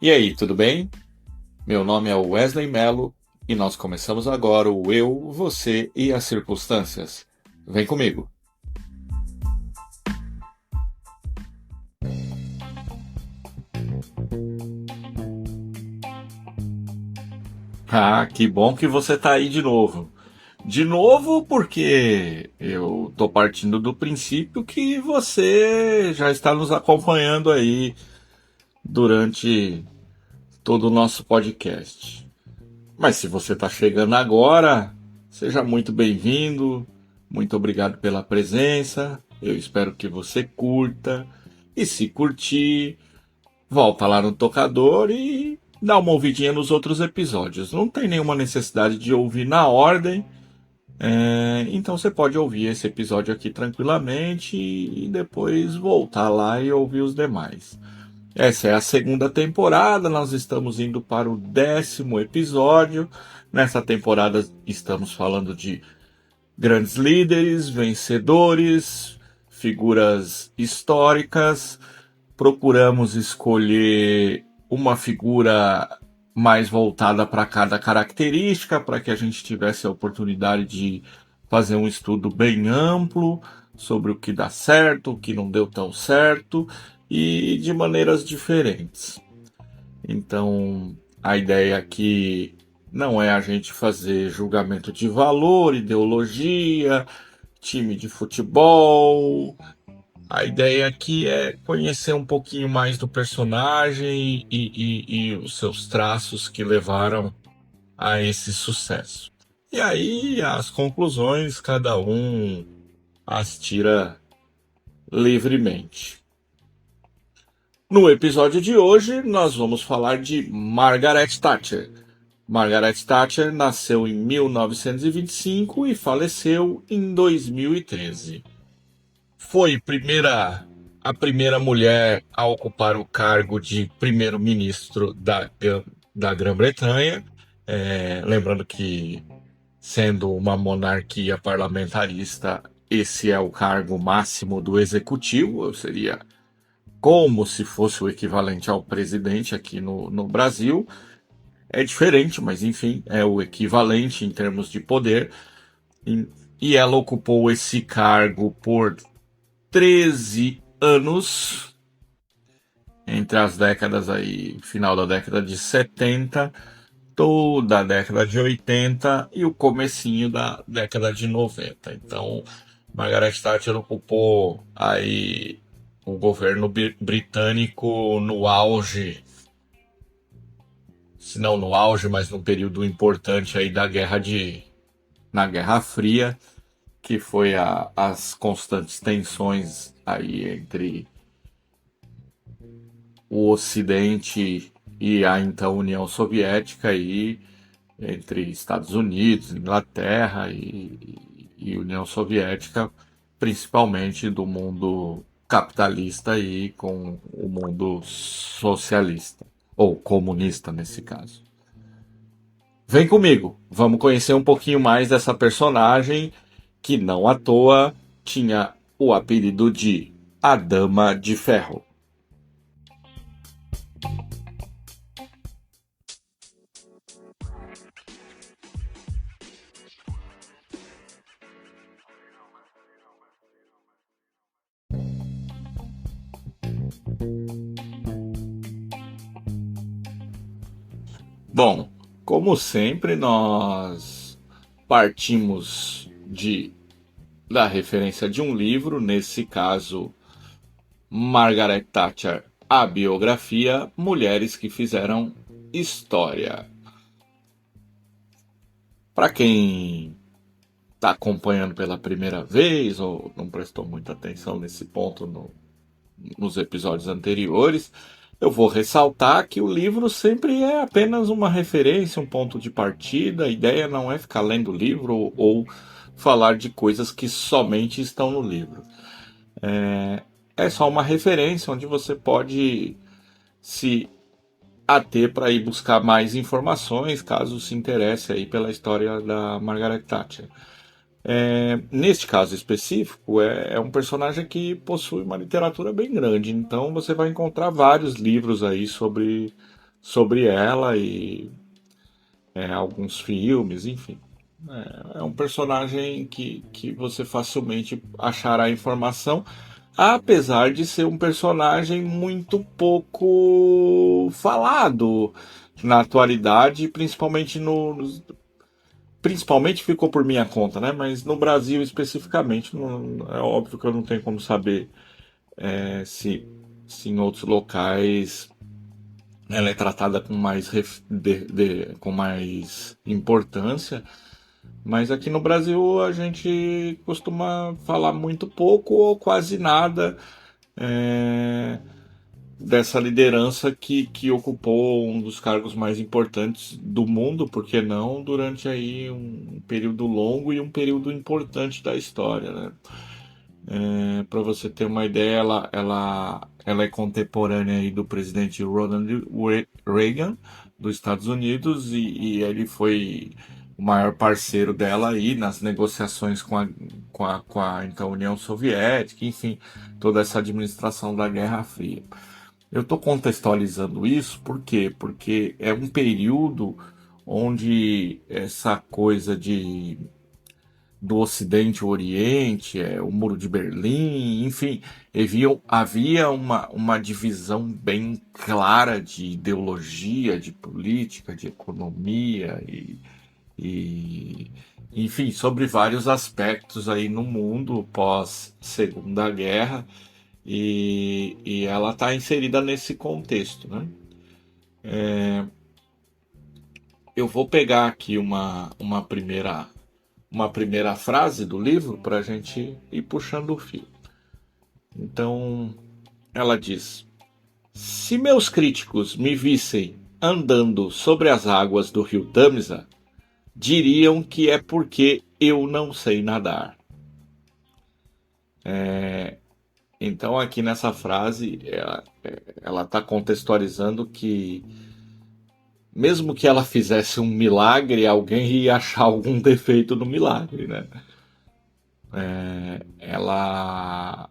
E aí, tudo bem? Meu nome é Wesley Mello e nós começamos agora o Eu, Você e as Circunstâncias. Vem comigo! Ah, que bom que você está aí de novo. De novo, porque eu estou partindo do princípio que você já está nos acompanhando aí durante todo o nosso podcast. Mas se você está chegando agora, seja muito bem-vindo, muito obrigado pela presença. Eu espero que você curta. E se curtir, volta lá no tocador e dá uma ouvidinha nos outros episódios. Não tem nenhuma necessidade de ouvir na ordem. Então você pode ouvir esse episódio aqui tranquilamente e depois voltar lá e ouvir os demais. Essa é a segunda temporada, nós estamos indo para o 10º episódio. Nessa temporada estamos falando de grandes líderes, vencedores, figuras históricas. Procuramos escolher uma figura mais voltada para cada característica, para que a gente tivesse a oportunidade de fazer um estudo bem amplo sobre o que dá certo, o que não deu tão certo e de maneiras diferentes. Então, a ideia aqui não é a gente fazer julgamento de valor, ideologia, time de futebol. A ideia aqui é conhecer um pouquinho mais do personagem e os seus traços que levaram a esse sucesso. E aí, as conclusões, cada um as tira livremente. No episódio de hoje, nós vamos falar de Margaret Thatcher. Margaret Thatcher nasceu em 1925 e faleceu em 2013. Foi a primeira mulher a ocupar o cargo de primeiro-ministro da Grã-Bretanha. Lembrando que, sendo uma monarquia parlamentarista, esse é o cargo máximo do executivo, seria como se fosse o equivalente ao presidente aqui no Brasil. É diferente, mas enfim, é o equivalente em termos de poder. E ela ocupou esse cargo por 13 anos, entre as décadas aí, final da década de 70, toda a década de 80 e o comecinho da década de 90. Então, Margaret Thatcher ocupou aí o governo britânico no auge, se não no auge, mas num período importante aí na Guerra Fria, que foi as constantes tensões aí entre o Ocidente e a então União Soviética, e entre Estados Unidos, Inglaterra e União Soviética, principalmente do mundo capitalista e com o mundo socialista, ou comunista nesse caso. Vem comigo, vamos conhecer um pouquinho mais dessa personagem que não à toa tinha o apelido de A Dama de Ferro. Bom, como sempre, nós partimos da referência de um livro, nesse caso, Margaret Thatcher, a biografia Mulheres que Fizeram História. Para quem está acompanhando pela primeira vez ou não prestou muita atenção nesse ponto nos episódios anteriores, eu vou ressaltar que o livro sempre é apenas uma referência, um ponto de partida. A ideia não é ficar lendo o livro ou falar de coisas que somente estão no livro. É só uma referência onde você pode se ater para ir buscar mais informações, caso se interesse aí pela história da Margaret Thatcher. Neste caso específico, é um personagem que possui uma literatura bem grande, então você vai encontrar vários livros aí sobre ela e alguns filmes, enfim. É um personagem que você facilmente achará informação, apesar de ser um personagem muito pouco falado na atualidade, principalmente principalmente ficou por minha conta, né? Mas no Brasil especificamente, é óbvio que eu não tenho como saber se em outros locais ela é tratada com com mais importância. Mas aqui no Brasil a gente costuma falar muito pouco ou quase nada é, dessa liderança que ocupou um dos cargos mais importantes do mundo, por que não, durante aí um período longo e um período importante da história, né? Para você ter uma ideia, ela é contemporânea aí do presidente Ronald Reagan dos Estados Unidos e ele foi o maior parceiro dela aí nas negociações com a então União Soviética, enfim, toda essa administração da Guerra Fria. Eu estou contextualizando isso por quê? Porque é um período onde essa coisa do Ocidente ao Oriente, o Muro de Berlim, enfim, havia uma divisão bem clara de ideologia, de política, de economia e, enfim, sobre vários aspectos aí no mundo pós Segunda Guerra e ela está inserida nesse contexto, né? Eu vou pegar aqui uma primeira frase do livro para a gente ir puxando o fio. Então, ela diz: Se meus críticos me vissem andando sobre as águas do rio Tâmisa, diriam que é porque eu não sei nadar. Então, aqui nessa frase, ela está contextualizando que, mesmo que ela fizesse um milagre, alguém ia achar algum defeito no milagre, né? Ela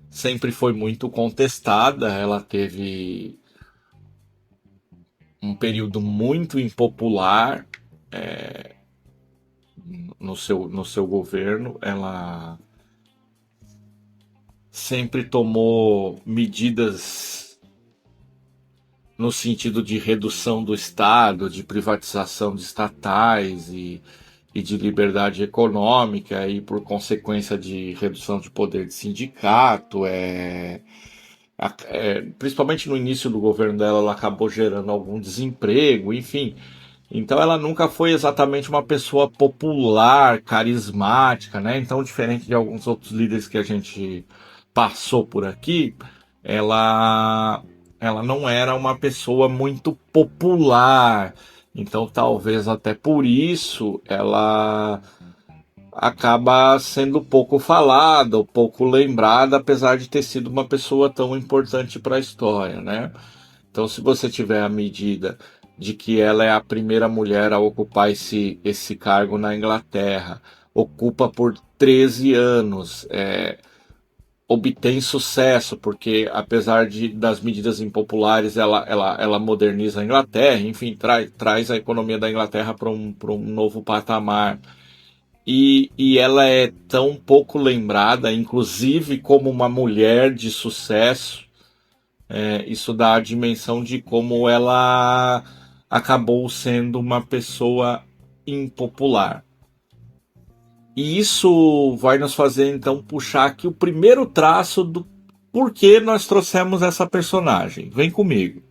sempre foi muito contestada, ela teve um período muito impopular no seu governo. Ela sempre tomou medidas no sentido de redução do Estado, de privatização de estatais e de liberdade econômica e, por consequência, de redução de poder de sindicato. Principalmente no início do governo dela, ela acabou gerando algum desemprego, enfim. Então ela nunca foi exatamente uma pessoa popular, carismática, né? Então, diferente de alguns outros líderes que a gente passou por aqui, ela, ela não era uma pessoa muito popular. Então, talvez até por isso ela acaba sendo pouco falada, ou pouco lembrada, apesar de ter sido uma pessoa tão importante para a história, né? Então, se você tiver a medida de que ela é a primeira mulher a ocupar esse cargo na Inglaterra, ocupa por 13 anos, obtém sucesso, porque apesar das medidas impopulares, ela moderniza a Inglaterra, enfim, traz a economia da Inglaterra para um novo patamar. E ela é tão pouco lembrada, inclusive como uma mulher de sucesso. Isso dá a dimensão de como ela acabou sendo uma pessoa impopular. E isso vai nos fazer então puxar aqui o primeiro traço do porquê nós trouxemos essa personagem. Vem comigo.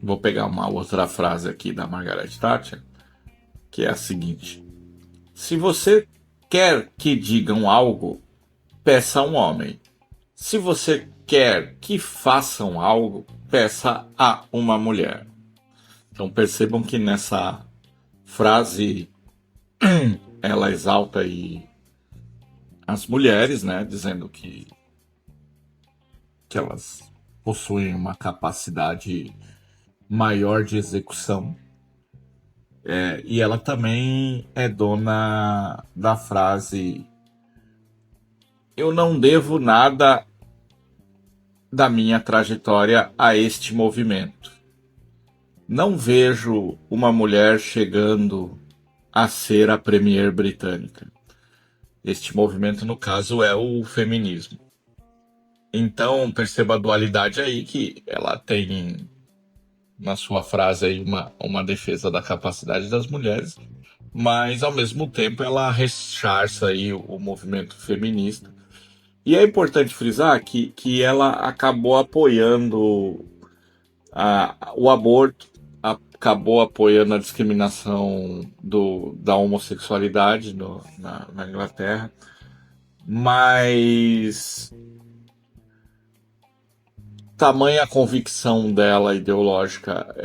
Vou pegar uma outra frase aqui da Margaret Thatcher, que é a seguinte: se você quer que digam algo, peça a um homem. Se você quer que façam algo, peça a uma mulher. Então percebam que nessa frase ela exalta aí as mulheres, né, dizendo que elas possuem uma capacidade maior de execução. E ela também é dona da frase: eu não devo nada da minha trajetória a este movimento. Não vejo uma mulher chegando a ser a premier britânica. Este movimento, no caso, é o feminismo. Então, perceba a dualidade aí, que ela tem na sua frase aí uma defesa da capacidade das mulheres, mas ao mesmo tempo ela rechaça aí o movimento feminista. E é importante frisar que ela acabou apoiando o aborto, acabou apoiando a discriminação da homossexualidade na Inglaterra, mas tamanha a convicção dela ideológica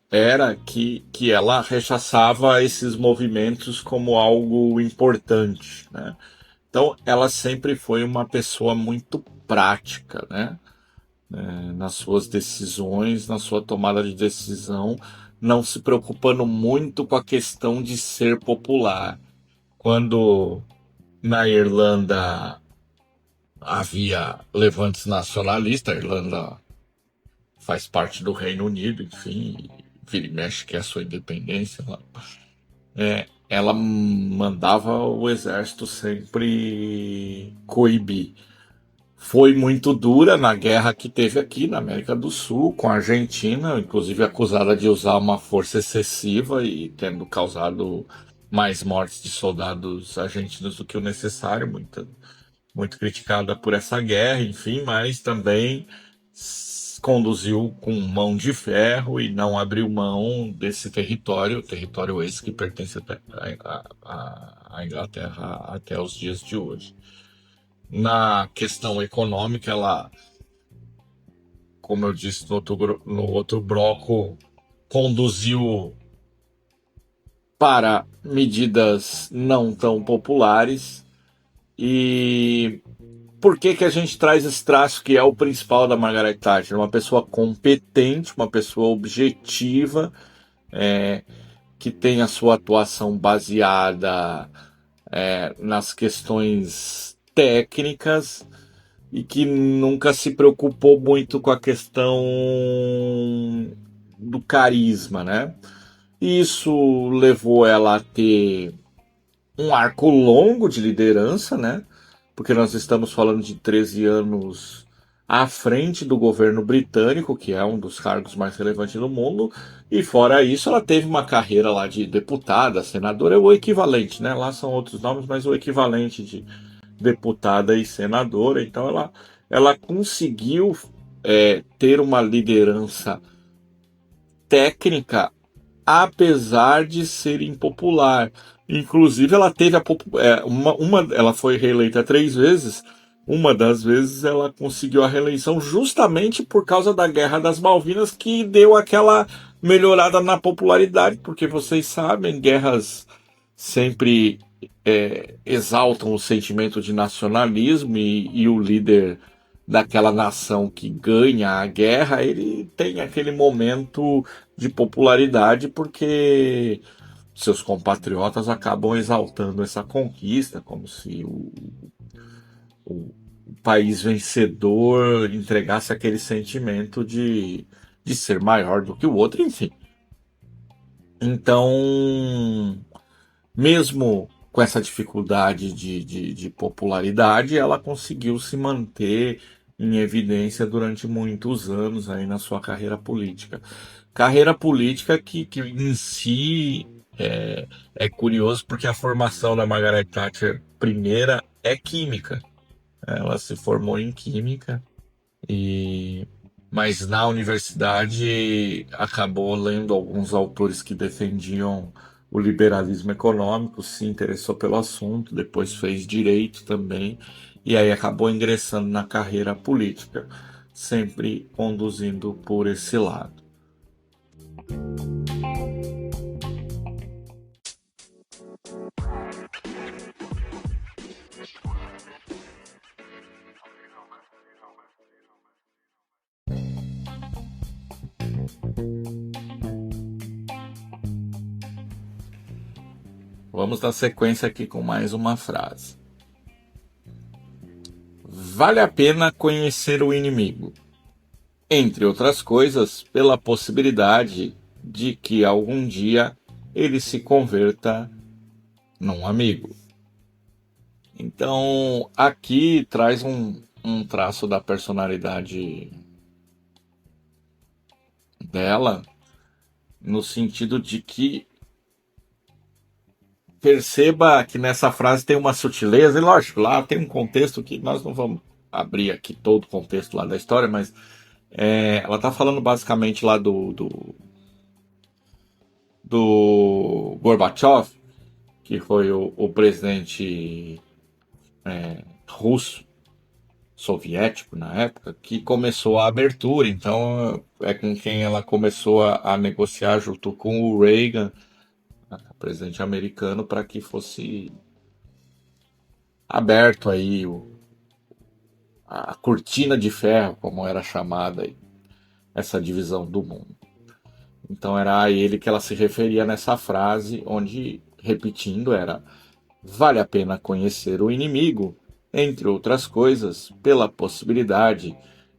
era que ela rechaçava esses movimentos como algo importante, né? Então, ela sempre foi uma pessoa muito prática, né? Nas suas decisões, na sua tomada de decisão, não se preocupando muito com a questão de ser popular. Quando na Irlanda havia levantes nacionalistas, a Irlanda faz parte do Reino Unido, enfim, vira e mexe que é a sua independência lá. Ela mandava o exército sempre coibir. Foi muito dura na guerra que teve aqui na América do Sul com a Argentina, inclusive acusada de usar uma força excessiva e tendo causado mais mortes de soldados argentinos do que o necessário, muito criticada por essa guerra, enfim, mas também conduziu com mão de ferro e não abriu mão desse território esse que pertence à Inglaterra até os dias de hoje. Na questão econômica, ela, como eu disse no outro bloco, conduziu para medidas não tão populares. E por que a gente traz esse traço que é o principal da Margaret Thatcher? Uma pessoa competente, uma pessoa objetiva, que tem a sua atuação baseada nas questões técnicas e que nunca se preocupou muito com a questão do carisma, né? Isso levou ela a ter um arco longo de liderança, né? Porque nós estamos falando de 13 anos à frente do governo britânico, que é um dos cargos mais relevantes do mundo, e fora isso ela teve uma carreira lá de deputada, senadora, é o equivalente, né? Lá são outros nomes, mas o equivalente de deputada e senadora, então ela conseguiu ter uma liderança técnica, apesar de ser impopular. Inclusive, ela teve ela foi reeleita 3 vezes. Uma das vezes ela conseguiu a reeleição justamente por causa da Guerra das Malvinas, que deu aquela melhorada na popularidade, porque vocês sabem, guerras sempre exaltam o sentimento de nacionalismo e o líder daquela nação que ganha a guerra, ele tem aquele momento de popularidade porque seus compatriotas acabam exaltando essa conquista, como se o país vencedor entregasse aquele sentimento de ser maior do que o outro, enfim. Então, mesmo com essa dificuldade de popularidade, ela conseguiu se manter em evidência durante muitos anos aí na sua carreira política. Carreira política que em si é curioso porque a formação da Margaret Thatcher primeira é química. Ela se formou em química mas na universidade acabou lendo alguns autores que defendiam o liberalismo econômico, se interessou pelo assunto, depois fez direito também, e aí acabou ingressando na carreira política, sempre conduzindo por esse lado. Vamos na sequência aqui com mais uma frase. Vale a pena conhecer o inimigo, entre outras coisas, pela possibilidade de que algum dia ele se converta num amigo. Então, aqui traz um traço da personalidade dela, no sentido de que perceba que nessa frase tem uma sutileza, e lógico, lá tem um contexto que nós não vamos abrir aqui todo o contexto lá da história, mas ela está falando basicamente lá do Gorbachev, que foi o presidente russo, soviético na época, que começou a abertura. Então é com quem ela começou a negociar junto com o Reagan, presidente americano, para que fosse aberto aí a cortina de ferro, como era chamada aí, essa divisão do mundo. Então era a ele que ela se referia nessa frase, onde, repetindo, era: vale a pena conhecer o inimigo, entre outras coisas, pela possibilidade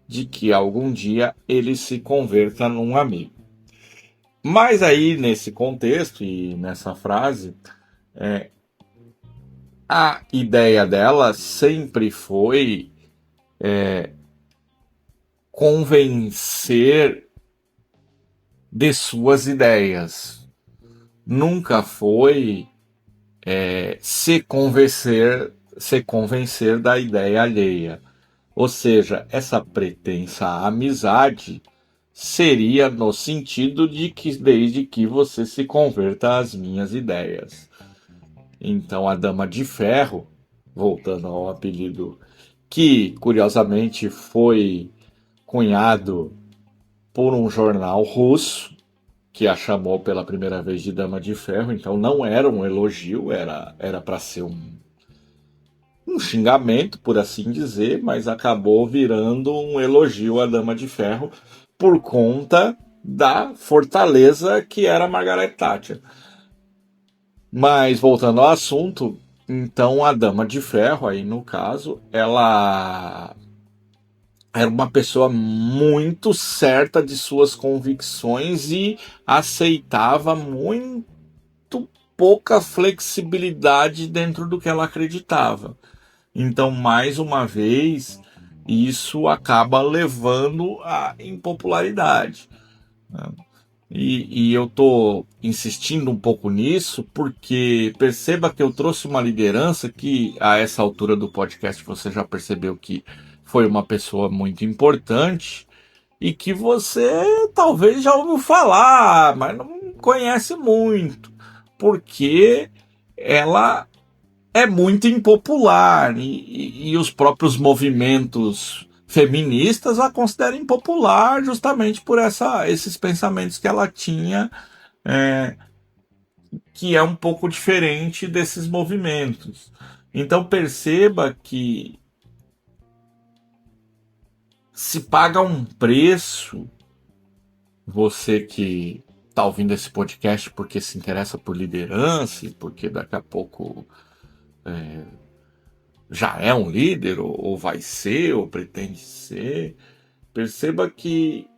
de que algum dia ele se converta num amigo. Mas aí, nesse contexto e nessa frase, a ideia dela sempre foi convencer de suas ideias. Nunca foi se convencer da ideia alheia. Ou seja, essa pretensa amizade seria no sentido de que desde que você se converta às minhas ideias. Então a Dama de Ferro, voltando ao apelido que curiosamente foi cunhado por um jornal russo, que a chamou pela primeira vez de Dama de Ferro, então não era um elogio, era para ser um xingamento, por assim dizer, mas acabou virando um elogio à Dama de Ferro por conta da fortaleza que era Margaret Thatcher. Mas voltando ao assunto, então a Dama de Ferro, aí no caso, ela era uma pessoa muito certa de suas convicções e aceitava muito pouca flexibilidade dentro do que ela acreditava. Então, mais uma vez, isso acaba levando à impopularidade. E eu estou insistindo um pouco nisso porque perceba que eu trouxe uma liderança que, a essa altura do podcast, você já percebeu que foi uma pessoa muito importante e que você talvez já ouviu falar, mas não conhece muito, porque ela é muito impopular e os próprios movimentos feministas a consideram impopular justamente por esses pensamentos que ela tinha, que é um pouco diferente desses movimentos. Então perceba que se paga um preço, você que está ouvindo esse podcast porque se interessa por liderança e porque daqui a pouco já é um líder, ou vai ser, ou pretende ser, perceba que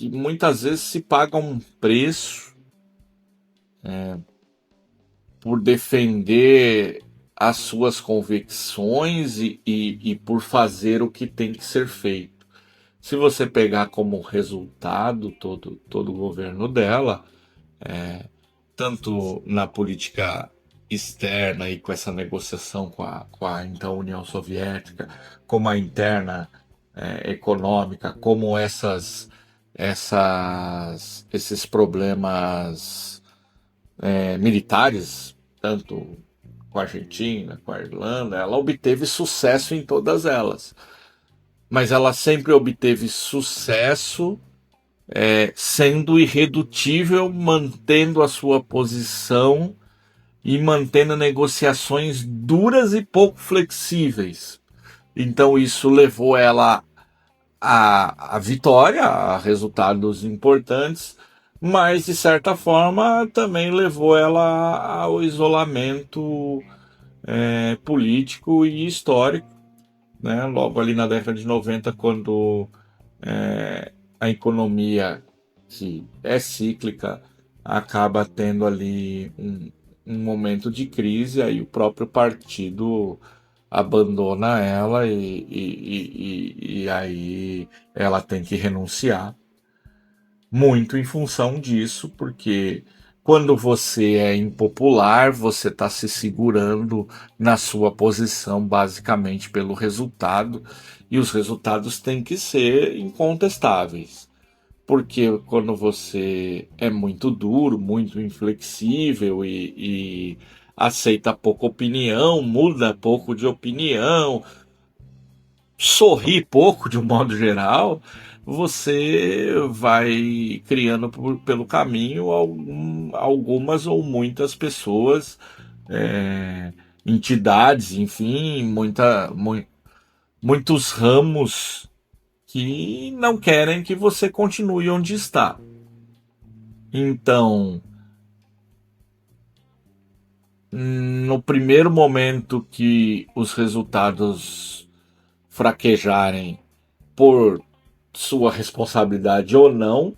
muitas vezes se paga um preço por defender as suas convicções e por fazer o que tem que ser feito. Se você pegar como resultado todo o governo dela, tanto na política externa e com essa negociação com a então União Soviética, como a interna econômica, como esses problemas militares, tanto com a Argentina, com a Irlanda, ela obteve sucesso em todas elas. Mas ela sempre obteve sucesso sendo irredutível, mantendo a sua posição e mantendo negociações duras e pouco flexíveis. Então isso levou ela a vitória, a resultados importantes, mas de certa forma também levou ela ao isolamento político e histórico, né? Logo ali na década de 90, quando a economia, que é cíclica, acaba tendo ali um momento de crise, aí o próprio partido abandona ela e aí ela tem que renunciar, muito em função disso, porque quando você é impopular, você está se segurando na sua posição basicamente pelo resultado, e os resultados têm que ser incontestáveis. Porque quando você é muito duro, muito inflexível e aceita pouca opinião, muda pouco de opinião, sorri pouco de um modo geral, você vai criando pelo caminho algumas ou muitas pessoas, entidades, enfim, muitos ramos que não querem que você continue onde está. Então, no primeiro momento que os resultados fraquejarem por sua responsabilidade ou não,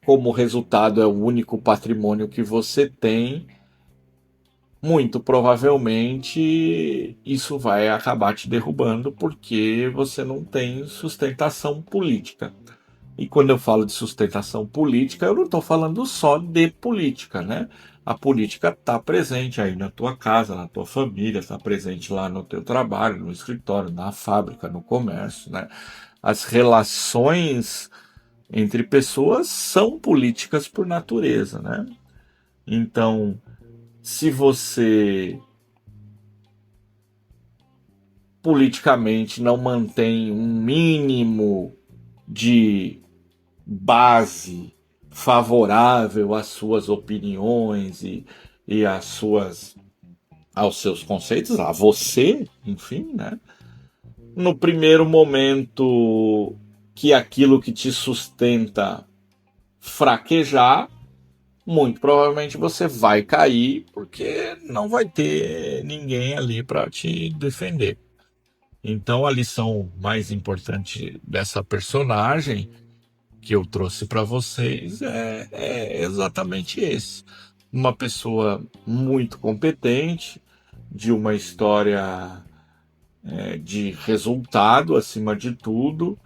como o resultado é o único patrimônio que você tem, muito provavelmente isso vai acabar te derrubando porque você não tem sustentação política. E quando eu falo de sustentação política, eu não estou falando só de política, né? A política está presente aí na tua casa, na tua família, está presente lá no teu trabalho, no escritório, na fábrica, no comércio, né? As relações entre pessoas são políticas por natureza, né? Então, se você politicamente não mantém um mínimo de base favorável às suas opiniões e aos seus conceitos, a você, enfim, né? No primeiro momento que aquilo que te sustenta fraquejar, muito provavelmente você vai cair porque não vai ter ninguém ali para te defender. Então a lição mais importante dessa personagem que eu trouxe para vocês é exatamente esse. Uma pessoa muito competente, de uma história de resultado acima de tudo,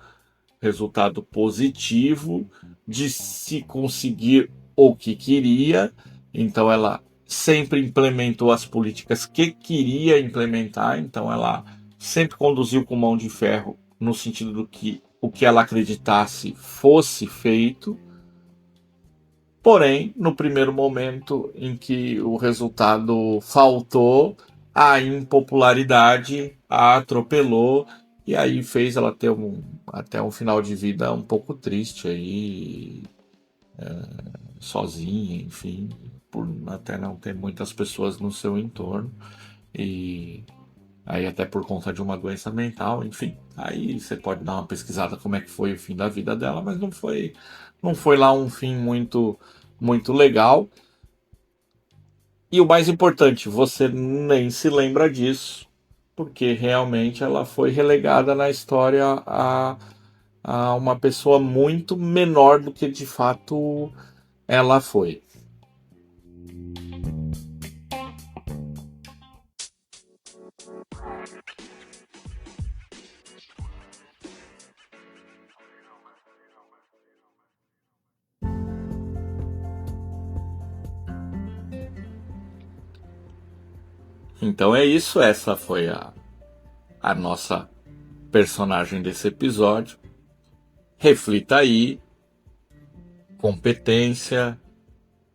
resultado positivo, de se conseguir o que queria. Então ela sempre implementou as políticas que queria implementar, então ela sempre conduziu com mão de ferro no sentido do que o que ela acreditasse fosse feito. Porém, no primeiro momento em que o resultado faltou, a impopularidade a atropelou e aí fez ela ter até um final de vida um pouco triste aí, sozinha, enfim, por até não ter muitas pessoas no seu entorno e aí até por conta de uma doença mental, enfim. Aí você pode dar uma pesquisada como é que foi o fim da vida dela, mas não foi lá um fim muito legal. E o mais importante, você nem se lembra disso, porque realmente ela foi relegada na história a uma pessoa muito menor do que de fato ela foi. Então é isso, essa foi a nossa personagem desse episódio. Reflita aí, competência,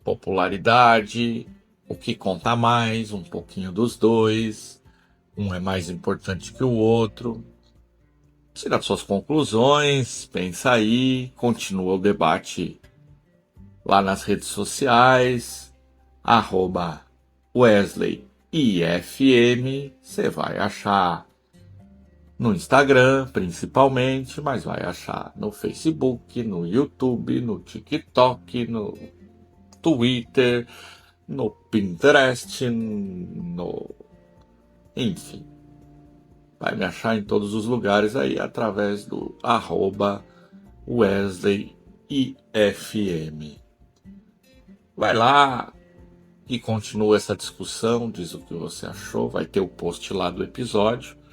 popularidade, o que conta mais, um pouquinho dos dois, um é mais importante que o outro. Tira suas conclusões, pensa aí, continua o debate lá nas redes sociais, @WesleyIFM, você vai achar no Instagram, principalmente, mas vai achar no Facebook, no YouTube, no TikTok, no Twitter, no Pinterest, enfim. Vai me achar em todos os lugares aí através do @WesleyIFM. Vai lá e continua essa discussão, diz o que você achou, vai ter o post lá do episódio.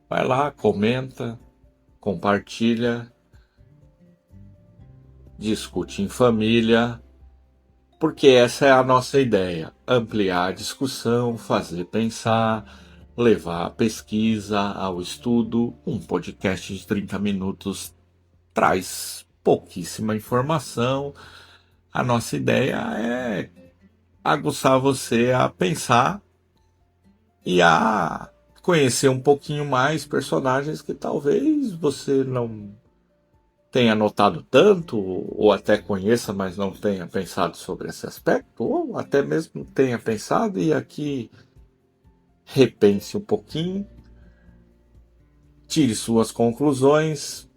Vai lá, comenta, compartilha, discute em família, porque essa é a nossa ideia: ampliar a discussão, fazer pensar, levar a pesquisa ao estudo. Um podcast de 30 minutos traz pouquíssima informação. A nossa ideia é aguçar você a pensar e a conhecer um pouquinho mais personagens que talvez você não tenha notado tanto, ou até conheça, mas não tenha pensado sobre esse aspecto, ou até mesmo tenha pensado e aqui repense um pouquinho, tire suas conclusões.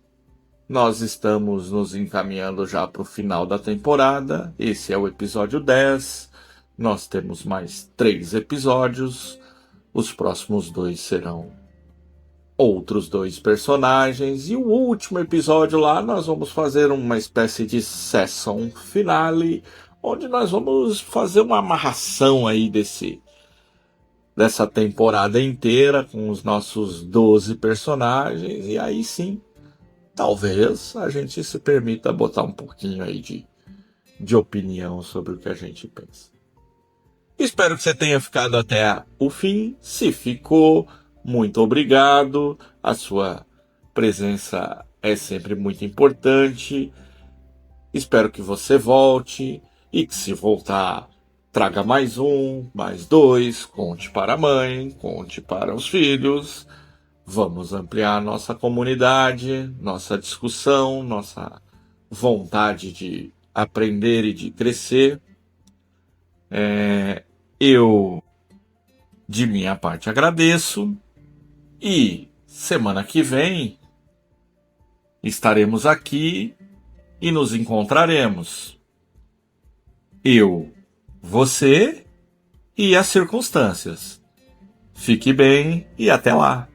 Nós estamos nos encaminhando já para o final da temporada. Esse é o episódio 10. Nós temos mais 3 episódios. Os próximos 2 serão outros 2 personagens. E o último episódio lá nós vamos fazer uma espécie de session finale, onde nós vamos fazer uma amarração aí dessa temporada inteira com os nossos 12 personagens. E aí sim, talvez a gente se permita botar um pouquinho aí de opinião sobre o que a gente pensa. Espero que você tenha ficado até o fim. Se ficou, muito obrigado. A sua presença é sempre muito importante. Espero que você volte e que, se voltar, traga mais 1, mais 2, conte para a mãe, conte para os filhos. Vamos ampliar nossa comunidade, nossa discussão, nossa vontade de aprender e de crescer. Eu, de minha parte, agradeço. E semana que vem estaremos aqui e nos encontraremos. Eu, você e as circunstâncias. Fique bem e até lá.